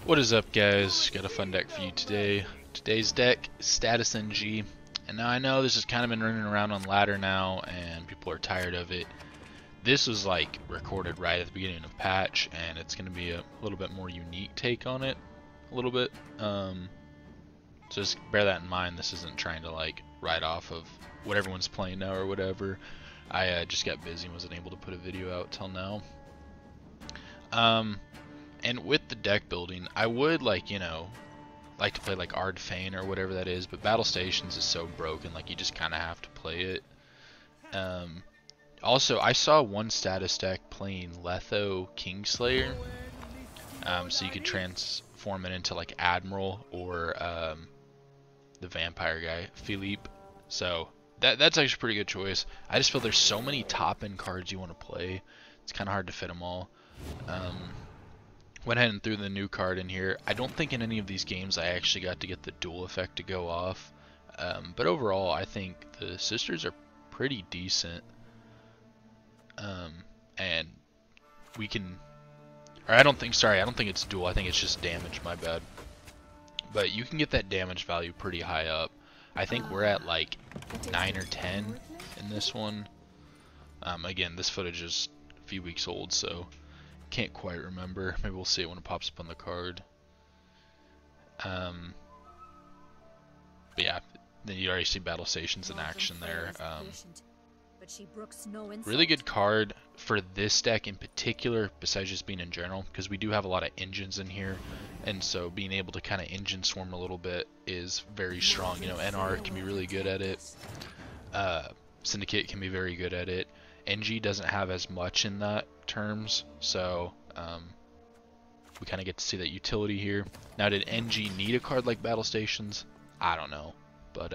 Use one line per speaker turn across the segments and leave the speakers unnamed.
What is up, guys? Got a fun deck for you today. Today's deck, Status NG. And now I know this has kind of been running around on ladder now, and people are tired of it. This was like recorded right at the beginning of patch, and it's going to be a little bit more unique take on it, a little bit. So just bear that in mind. This isn't trying to like ride off of what everyone's playing now or whatever. I just got busy and wasn't able to put a video out till now. And with the deck building, I would like to play like Ard Fane or whatever that is, but Battle Stations is so broken, like you just kind of have to play it. Also, I saw one status deck playing Letho Kingslayer, so you could transform it into like Admiral or the vampire guy, Philippe. So that's actually a pretty good choice. I just feel there's so many top end cards you want to play. It's kind of hard to fit them all. Went ahead and threw the new card in here. I don't think in any of these games I actually got to get the dual effect to go off. But overall, I think the sisters are pretty decent. And we can... Or I don't think it's dual. I think it's just damage, my bad. But you can get that damage value pretty high up. I think we're at like 9 or 10 in this one. Again, this footage is a few weeks old, so... can't quite remember. Maybe we'll see it when it pops up on the card. But yeah, then you already see Battle Stations in action there. Really good card for this deck in particular, besides just being in general, because we do have a lot of engines in here, and so being able to kind of engine swarm a little bit is very strong. You know, NR can be really good at it. Syndicate can be very good at it. NG doesn't have as much in that terms, so we kind of get to see that utility here. Now, did NG need a card like Battle Stations? I don't know, but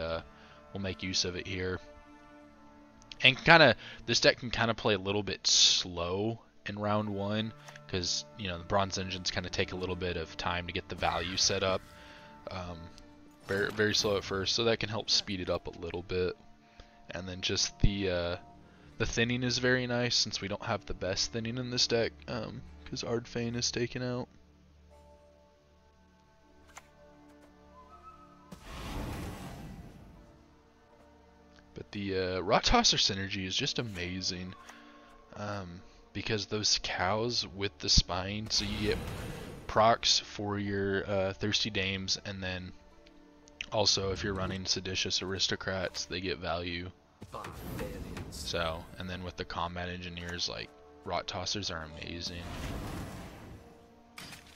we'll make use of it here. And this deck can kind of play a little bit slow in round one, because you know the bronze engines kind of take a little bit of time to get the value set up. Very, very slow at first, so that can help speed it up a little bit. And then just the thinning is very nice, since we don't have the best thinning in this deck, because Ard Fane is taken out. But the Rot Tosser synergy is just amazing, because those cows with the spine, so you get procs for your Thirsty Dames, and then also if you're running Seditious Aristocrats, they get value. So, and then with the combat engineers, like Rot Tossers are amazing.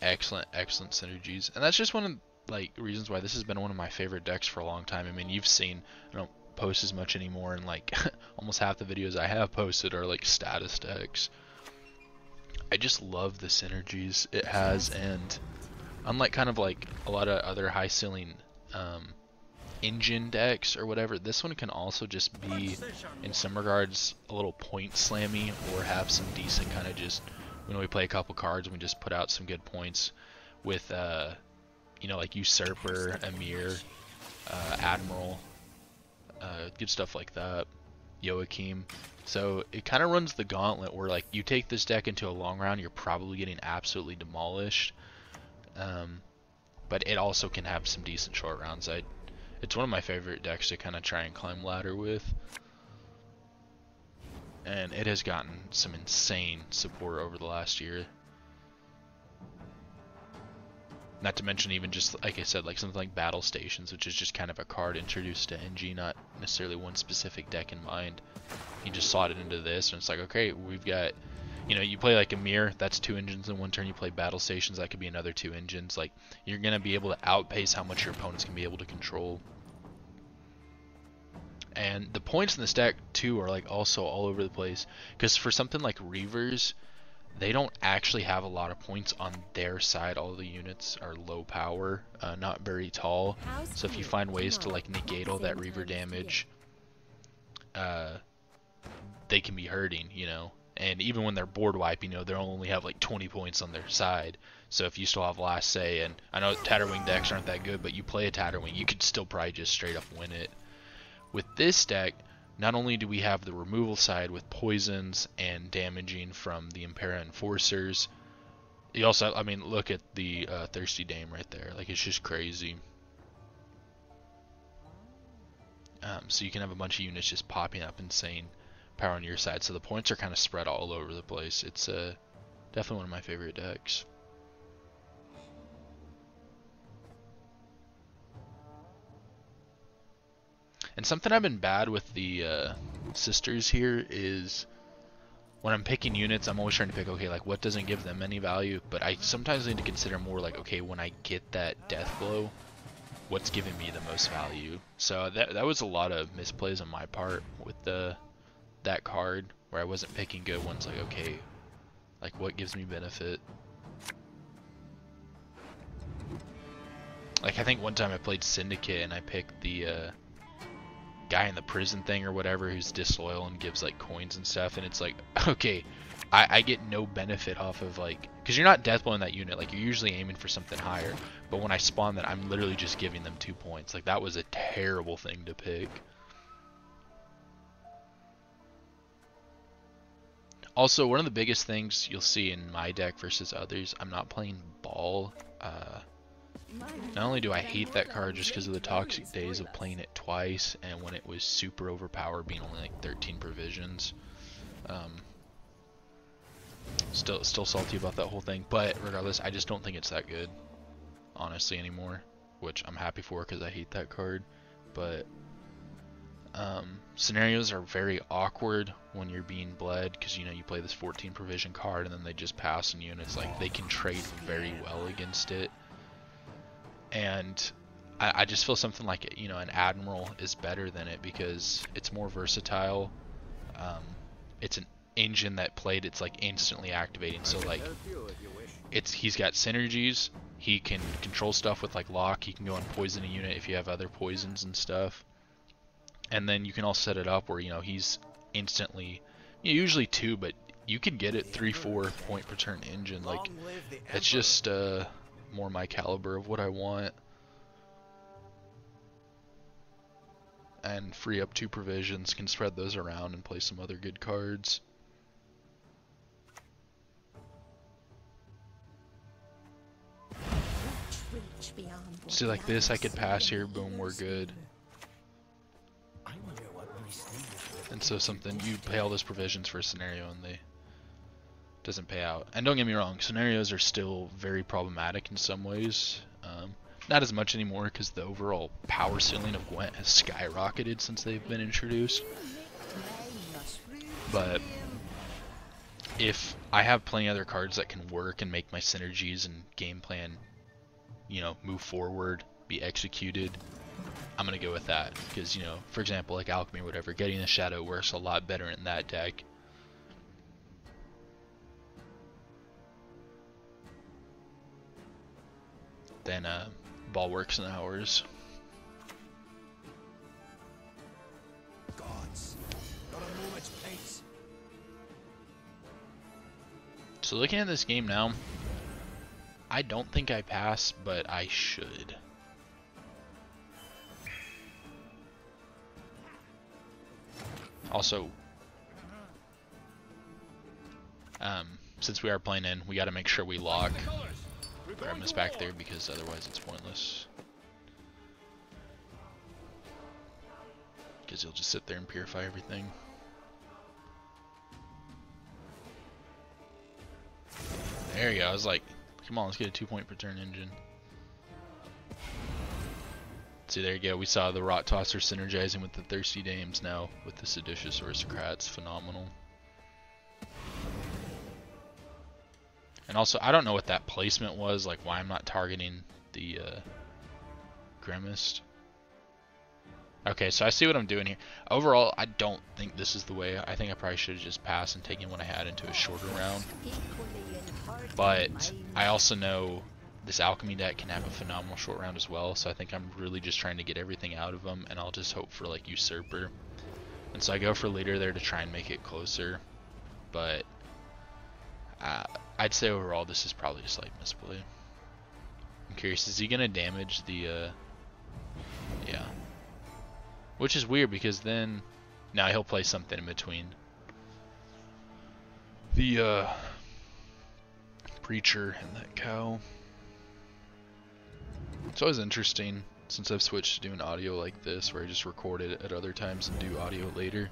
Excellent synergies, and that's just one of like reasons why this has been one of my favorite decks for a long time. I mean, you've seen I don't post as much anymore, and like almost half the videos I have posted are like status decks. I just love the synergies it has, and unlike kind of like a lot of other high ceiling engine decks or whatever, this one can also just be in some regards a little point slammy, or have some decent kind of just when we play a couple cards and we just put out some good points with you know, like Usurper, Emir, Admiral, good stuff like that, Joachim. So it kind of runs the gauntlet where like you take this deck into a long round, you're probably getting absolutely demolished, but it also can have some decent short rounds. It's one of my favorite decks to kind of try and climb ladder with, and it has gotten some insane support over the last year. Not to mention even just, like I said, like something like Battle Stations, which is just kind of a card introduced to NG, not necessarily one specific deck in mind. You just slot it into this, and it's like, okay, we've got, you know, you play like a mirror, that's 2 engines in one turn. You play Battle Stations, that could be another 2 engines. Like, you're going to be able to outpace how much your opponents can be able to control. And the points in this deck, too, are like also all over the place. Because for something like Reavers, they don't actually have a lot of points on their side. All the units are low power, not very tall. So if you find ways to like negate all that Reaver damage, they can be hurting, you know. And even when they're board wipe, you know, they'll only have like 20 points on their side. So if you still have last say, and I know Tatterwing decks aren't that good, but you play a Tatterwing, you could still probably just straight up win it. With this deck, not only do we have the removal side with poisons and damaging from the Impera Enforcers, You also, I mean, look at the Thirsty Dame right there. Like, it's just crazy. So you can have a bunch of units just popping up insane power on your side. So the points are kind of spread all over the place. It's definitely one of my favorite decks. And something I've been bad with the sisters here is when I'm picking units, I'm always trying to pick, okay, like what doesn't give them any value, but I sometimes need to consider more like, okay, when I get that death blow, what's giving me the most value. So that was a lot of misplays on my part with that card, where I wasn't picking good ones, like, okay, like what gives me benefit. Like I think one time I played Syndicate and I picked the guy in the prison thing or whatever who's disloyal and gives like coins and stuff, and it's like, okay, I get no benefit off of, like, because you're not deathblowing that unit, like you're usually aiming for something higher, but when I spawn that, I'm literally just giving them 2 points. Like that was a terrible thing to pick. Also, one of the biggest things you'll see in my deck versus others, I'm not playing Ball. Not only do I hate that card just because of the toxic days of playing it twice, and when it was super overpowered, being only like 13 provisions. Still salty about that whole thing, but regardless, I just don't think it's that good, honestly, anymore. Which I'm happy for because I hate that card. But scenarios are very awkward when you're being bled, because you know you play this 14 provision card and then they just pass on you, and it's like they can trade very well against it. And I just feel something like, you know, an Admiral is better than it because it's more versatile. It's an engine that played, it's like instantly activating. So like he's got synergies. He can control stuff with like lock. He can go and poison a unit if you have other poisons and stuff. And then you can all set it up where, you know, he's instantly, you know, usually 2, but you can get it 3-4 point per turn engine. Like it's just more my caliber of what I want. And free up 2 provisions, can spread those around and play some other good cards. See, like this, I could pass here, boom, we're good. And so something, you pay all those provisions for a scenario and they doesn't pay out. And don't get me wrong, scenarios are still very problematic in some ways. Not as much anymore because the overall power ceiling of Gwent has skyrocketed since they've been introduced. But if I have plenty of other cards that can work and make my synergies and game plan, you know, move forward, be executed, I'm gonna go with that. Because, you know, for example, like Alchemy or whatever, getting the Shadow works a lot better in that deck. Than Ball works in ours. So looking at this game now, I don't think I pass, but I should. Also, since we are playing in, we got to make sure we lock Grimace back there, because otherwise it's pointless. Because he'll just sit there and purify everything. There you go. I was like, come on, let's get a 2 point per turn engine. See, there you go. We saw the Rot Tosser synergizing with the Thirsty Dames now with the Seditious Aristocrats. Phenomenal. And also, I don't know what that placement was, like why I'm not targeting the Grimace. Okay, so I see what I'm doing here. Overall, I don't think this is the way. I think I probably should have just passed and taken what I had into a shorter round. But I also know this Alchemy deck can have a phenomenal short round as well, so I think I'm really just trying to get everything out of them, and I'll just hope for like Usurper. And so I go for Leader there to try and make it closer. But I'd say overall this is probably a slight misplay. I'm curious, is he going to damage the... yeah. Which is weird, because then... now he'll play something in between the Preacher and that cow. It's always interesting since I've switched to doing audio like this, where I just record it at other times and do audio later.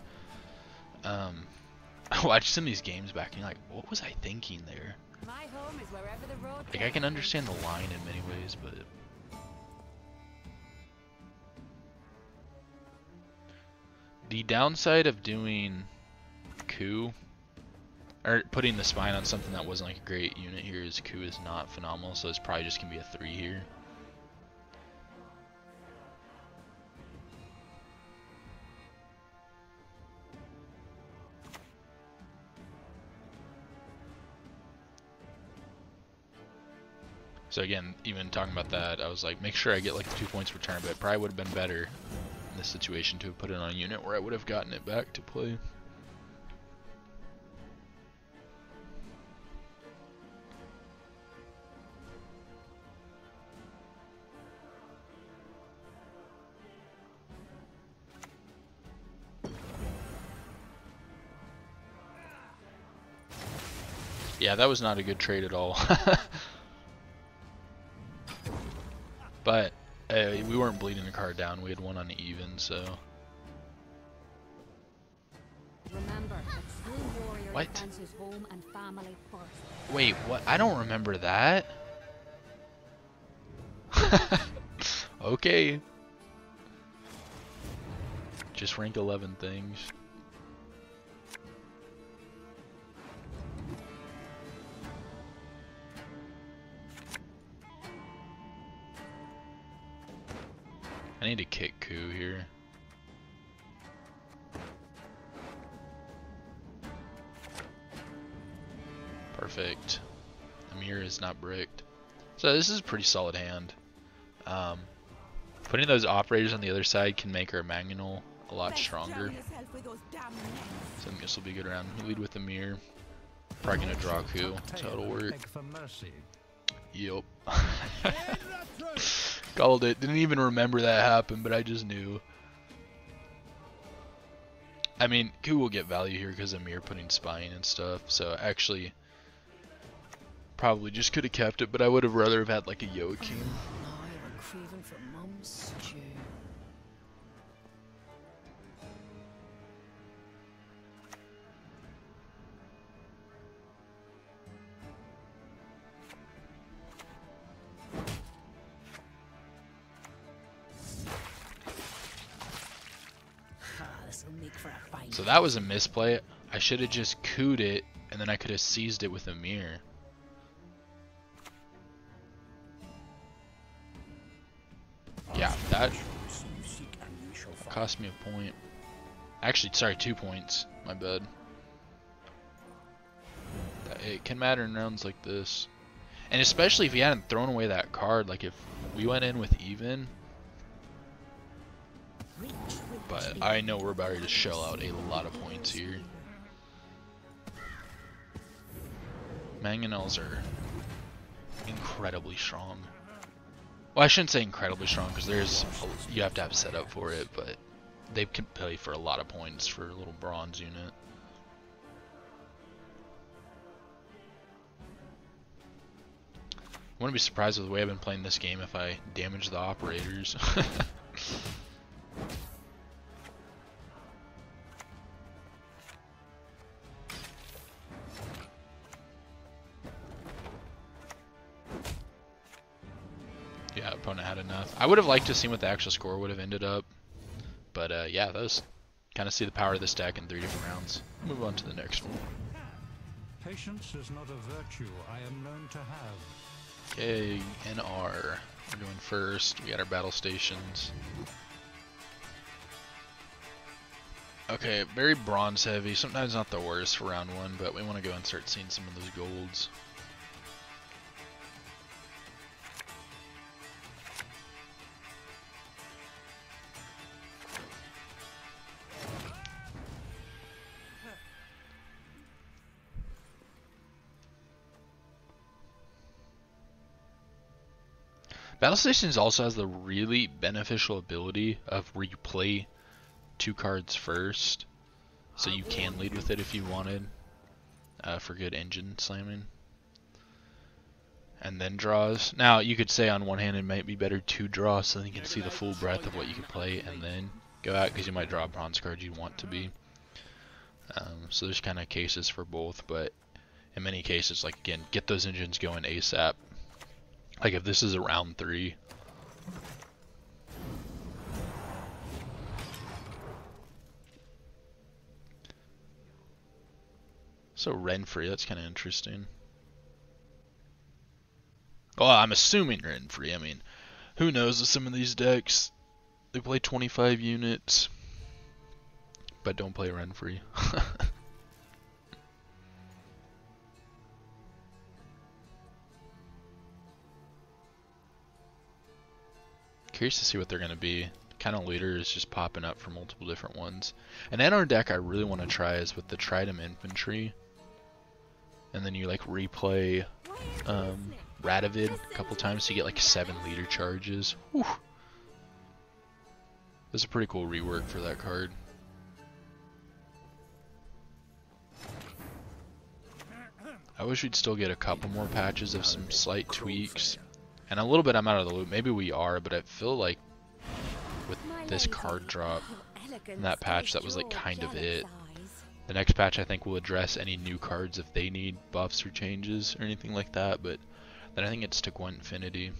I watch some of these games back and you're like, what was I thinking there?
My home is wherever the road
Like, I can understand the line in many ways, but the downside of doing coup, or putting the spine on something that wasn't like a great unit here, is coup is not phenomenal, so it's probably just gonna be a 3 here. So again, even talking about that, I was like, make sure I get like the 2 points return, but it probably would have been better in this situation to have put it on a unit where I would have gotten it back to play. Yeah, that was not a good trade at all. But we weren't bleeding the card down. We had one on even, so.
Remember, a true warrior
What?
defends his home and family first.
Wait, what? I don't remember that. Okay. Just rank 11 things. I need to kick coup here. Perfect. Amir is not bricked. So this is a pretty solid hand. Putting those operators on the other side can make our Mangonel a lot stronger. So I think this will be a good round. We lead with Amir. Probably gonna draw coup. That's how it'll work. Yup. Called it. Didn't even remember that happened, but I just knew. I mean, coup will get value here because Amir putting spine and stuff. So actually, probably just could have kept it, but I would have rather have had like a Joachim. So that was a misplay. I should have just cooed it, and then I could have seized it with a mirror. Yeah, that cost me a point. Actually, sorry, 2 points. My bad. It can matter in rounds like this. And especially if he hadn't thrown away that card, like if we went in with even. But I know we're about to shell out a lot of points here. Mangonels are incredibly strong. Well, I shouldn't say incredibly strong because you have to have setup for it, but they can play for a lot of points for a little bronze unit. I wouldn't be surprised with the way I've been playing this game if I damage the operators. Yeah, opponent had enough. I would have liked to see what the actual score would have ended up. But yeah, those kind of see the power of this deck in 3 different rounds. Move on to the next one.
Patience is not a virtue I am known to have.
Okay, NR. We're doing first. We got our battle stations. Okay, very bronze heavy. Sometimes not the worst for round 1, but we want to go and start seeing some of those golds. Battle Stations also has the really beneficial ability of where you play 2 cards first, so you can lead with it if you wanted, for good engine slamming. and then draws. Now, you could say on one hand it might be better to draw so then you can see the full breadth of what you can play and then go out, because you might draw a bronze card you want to be. So there's kind of cases for both, but in many cases, like again, get those engines going ASAP. Like if this is a round 3. So Renfrey, that's kind of interesting. Well, I'm assuming Renfrey. I mean, who knows with some of these decks? They play 25 units, but don't play Renfrey. Curious to see what they're going to be. Kind of leader is just popping up for multiple different ones. An NR deck I really want to try is with the Tridem Infantry. And then you like replay Radovid a couple times to get like 7 leader charges. Whew. This is a pretty cool rework for that card. I wish we'd still get a couple more patches of some slight tweaks. And a little bit I'm out of the loop. Maybe we are, but I feel like with this card drop and that patch, that was like kind of it. The next patch I think will address any new cards if they need buffs or changes or anything like that, but then I think it's to GWENT Infinity.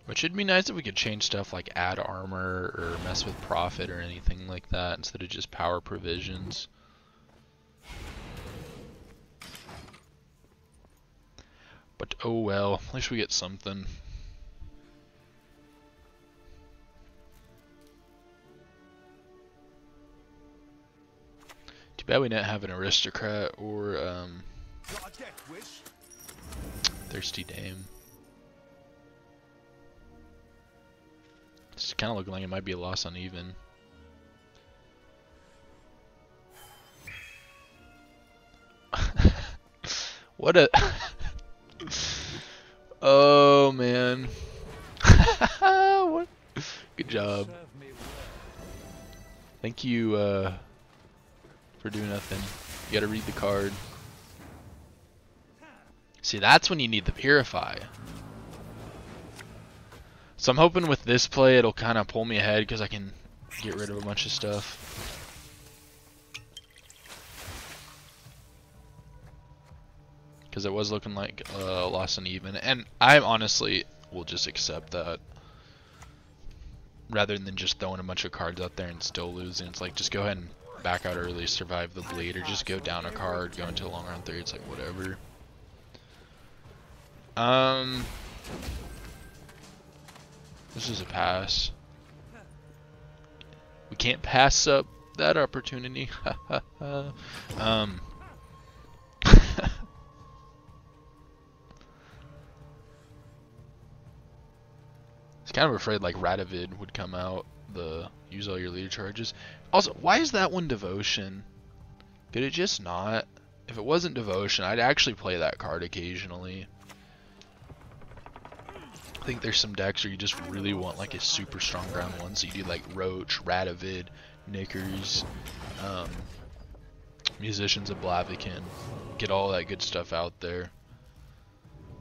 Which would be nice if we could change stuff like add armor or mess with profit or anything like that instead of just power provisions. But oh well, at least we get something. Too bad we didn't have an aristocrat or thirsty dame. It's kind of looking like it might be a loss uneven. What a oh man. What? Good job. Thank you for doing nothing. You gotta read the card. See, that's when you need the Purify. So I'm hoping with this play it'll kind of pull me ahead because I can get rid of a bunch of stuff. Because it was looking like loss and even, and I honestly will just accept that rather than just throwing a bunch of cards out there and still losing. It's like just go ahead and back out early, survive the bleed, or just go down a card, go into a long round 3. It's like whatever. This is a pass. We can't pass up that opportunity. I was kind of afraid like Radovid would come out, use all your leader charges. Also, why is that one devotion? Could it just not? If it wasn't devotion, I'd actually play that card occasionally. I think there's some decks where you just really want like a super strong ground one, so you do like Roach, Radovid, Knickers, Musicians of Blaviken, get all that good stuff out there.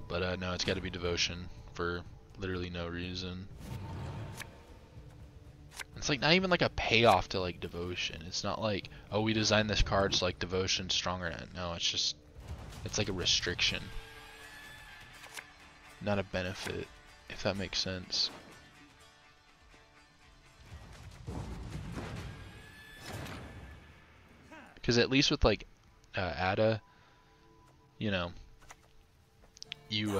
But no, it's got to be devotion for literally no reason. It's like not even like a payoff to like devotion. It's not like, oh, we designed this card so like devotion's stronger. No, it's just, it's like a restriction, not a benefit, if that makes sense. Because at least with like Ada, you know, you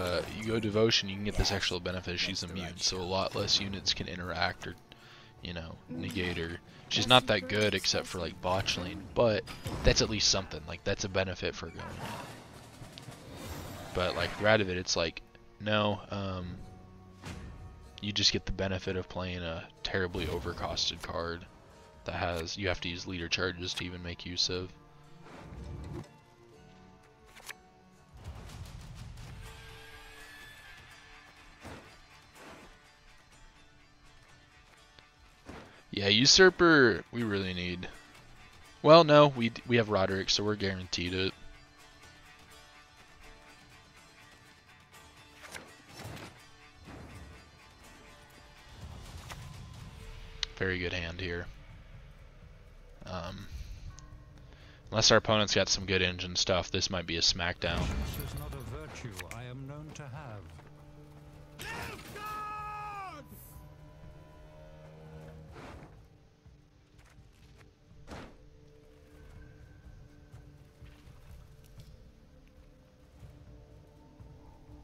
go devotion, you can get this actual benefit. She's immune, so a lot less units can interact or, you know, negate her. She's not that good except for like botchling, but that's at least something. Like that's a benefit for going in. But like Radovid, it's like no, you just get the benefit of playing a terribly overcosted card that has, you have to use leader charges to even make use of. Yeah, Usurper, we really need. Well, no, we have Roderick, so we're guaranteed it. Very good hand here. Unless our opponent's got some good engine stuff, this might be a smackdown.
This is not a virtue I am known to have.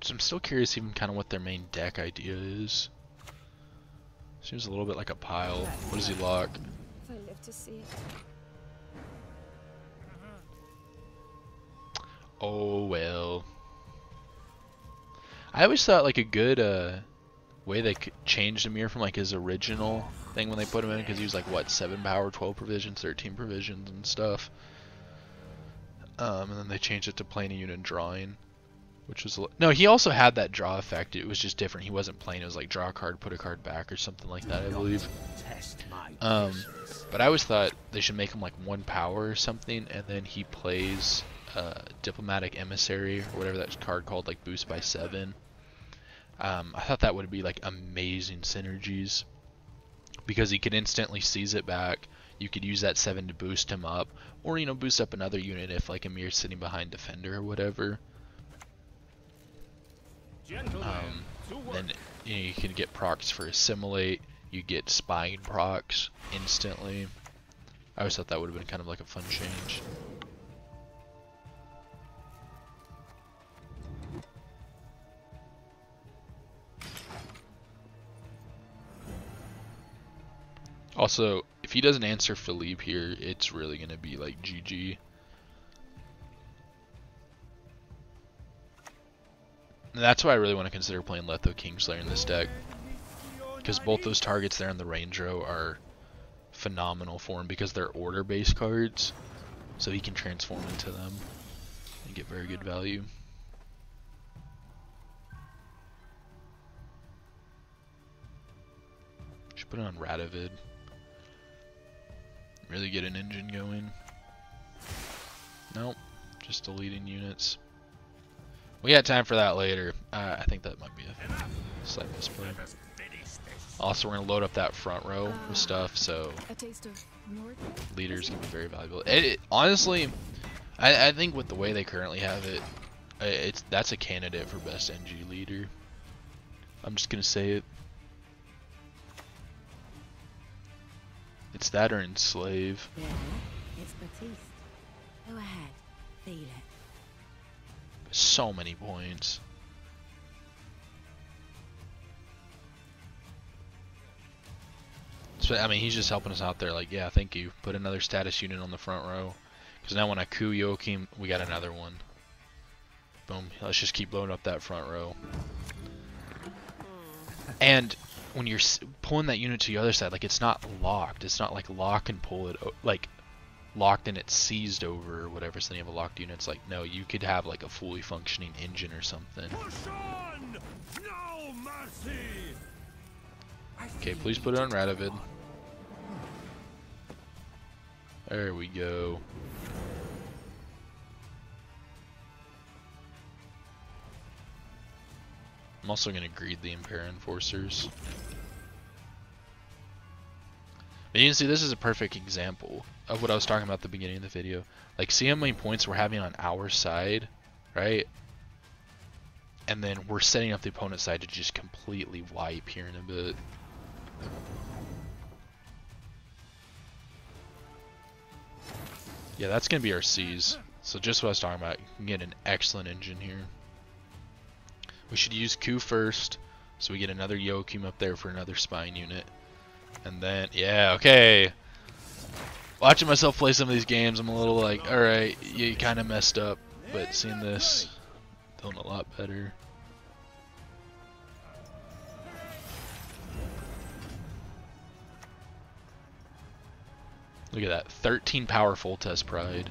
So I'm still curious even kind of what their main deck idea is. Seems a little bit like a pile. What does he lock?
If I live to see it.
Oh well. I always thought like a good way they could change Amir from like his original thing when they put him in, because he was like what, 7 power, 12 provisions, 13 provisions and stuff. And then they changed it to playing a unit and drawing, which was no. He also had that draw effect. It was just different. He wasn't playing. It was like draw a card, put a card back, or something like that, I believe. But I always thought they should make him like 1 power or something, and then he plays Diplomatic Emissary or whatever that card called, like boost by 7. I thought that would be like amazing synergies, because he could instantly seize it back. You could use that 7 to boost him up, or you know, boost up another unit if like Amir's sitting behind defender or whatever. Then you know, you can get procs for Assimilate. You get spying procs instantly. I always thought that would have been kind of like a fun change. Also, if he doesn't answer Philippe here, it's really going to be like GG. And that's why I really want to consider playing Letho Kingslayer in this deck, because both those targets there in the range row are phenomenal for him, because they're order-based cards, so he can transform into them and get very good value. Should put it on Radovid. Really get an engine going. Nope, just deleting units. We got time for that later. I think that might be a slight misplay. Also, we're going to load up that front row with stuff, so leaders can be very valuable. Honestly, I think with the way they currently have it, that's a candidate for best NG leader. I'm just going to say it. It's that or Enslave.
Yeah, it's Batiste. Go ahead, feel it.
So many points. So, I mean, he's just helping us out there. Like, yeah, thank you. Put another status unit on the front row. Because now when I coup Joachim, we got another one. Boom. Let's just keep loading up that front row. And when you're pulling that unit to the other side, like, it's not locked. It's not like lock and pull it, like locked and it's seized over or whatever, so then you have a locked unit. It's like, no, you could have like a fully functioning engine or something. No mercy. Okay, please put it on Radovid. There we go. I'm also going to greed the Impair Enforcers. But you can see this is a perfect example of what I was talking about at the beginning of the video. Like, see how many points we're having on our side, right? And then we're setting up the opponent's side to just completely wipe here in a bit. Yeah, that's going to be our C's. So just what I was talking about, you can get an excellent engine here. We should use Q first, so we get another Joachim up there for another spine unit. And then, yeah, okay. Watching myself play some of these games, I'm a little like, alright, you kind of messed up, but seeing this, feeling a lot better. Look at that, 13 power full test pride.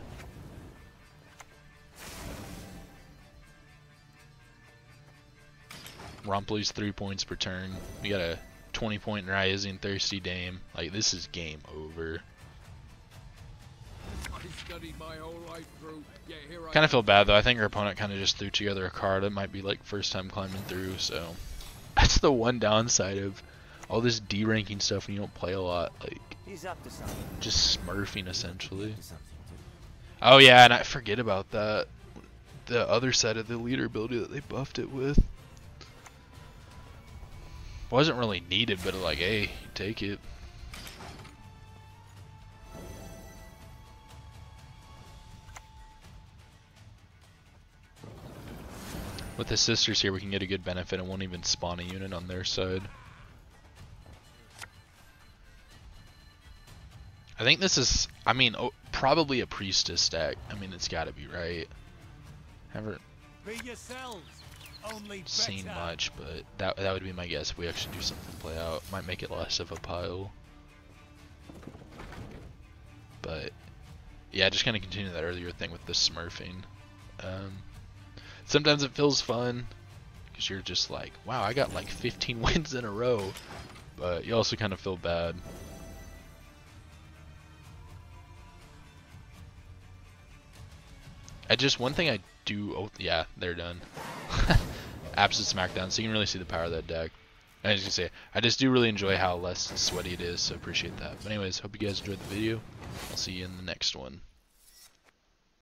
Rompley's 3 points per turn. We got a 20-point Rising Thirsty Dame. Like, this is game over. Kind of feel bad though. I think our opponent kind of just threw together a card. It might be like first time climbing through, so that's the one downside of all this D ranking stuff when you don't play a lot, like
He's up to something.
just smurfing essentially.
To something too.
Oh yeah, and I forget about that. The other side of the leader ability that they buffed it with wasn't really needed, but like, hey, take it. With the sisters here, we can get a good benefit and won't even spawn a unit on their side. I think this is, I mean, probably a priestess stack. I mean, it's got to be, right? Haven't
Be yourselves. Only
seen
better.
much, but that would be my guess if we actually do something play out. Might make it less of a pile. But yeah, just kind of continue that earlier thing with the smurfing. Sometimes it feels fun because you're just like, wow, I got like 15 wins in a row. But you also kind of feel bad. One thing I do, oh yeah, they're done. Absolute smackdown, so you can really see the power of that deck. And I was gonna say, I just do really enjoy how less sweaty it is, so appreciate that. But anyways, hope you guys enjoyed the video. I'll see you in the next one.